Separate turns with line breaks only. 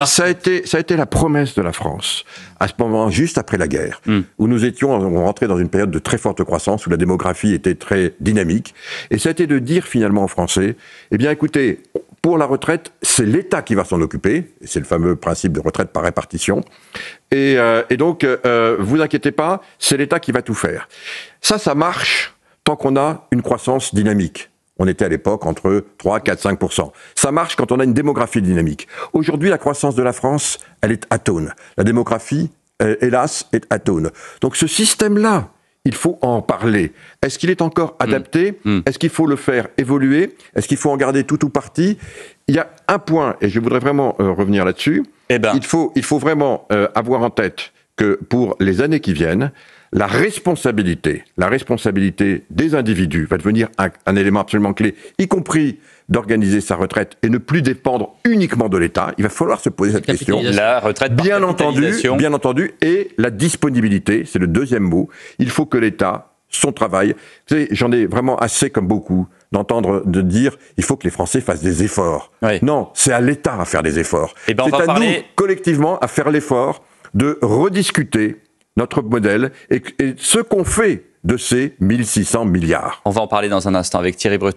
Ça a été la promesse de la France, à ce moment, juste après la guerre, où nous étions rentrés dans une période de très forte croissance, où la démographie était très dynamique. Et ça a été de dire finalement aux Français, eh bien écoutez, pour la retraite, c'est l'État qui va s'en occuper. C'est le fameux principe de retraite par répartition. Et donc, vous inquiétez pas, c'est l'État qui va tout faire. Ça marche tant qu'on a une croissance dynamique. On était à l'époque entre 3, 4, 5%. Ça marche quand on a une démographie dynamique. Aujourd'hui, la croissance de la France, elle est atone. La démographie, hélas, est atone. Donc ce système-là, il faut en parler. Est-ce qu'il est encore adapté ? Est-ce qu'il faut le faire évoluer ? Est-ce qu'il faut en garder tout ou partie ? Il y a un point, et je voudrais vraiment revenir là-dessus. Il faut vraiment avoir en tête que pour les années qui viennent, la responsabilité des individus va devenir un élément absolument clé, y compris d'organiser sa retraite et ne plus dépendre uniquement de l'État. Il va falloir se poser cette question.
La retraite par
bien entendu, et la disponibilité, c'est le deuxième mot. Il faut que l'État, son travail, vous savez, j'en ai vraiment assez, comme beaucoup, de dire il faut que les Français fassent des efforts. Oui. Non, c'est à l'État à faire des efforts. C'est à nous, collectivement, à faire l'effort de rediscuter notre modèle et ce qu'on fait de ces 1600 milliards.
On va en parler dans un instant avec Thierry Breton.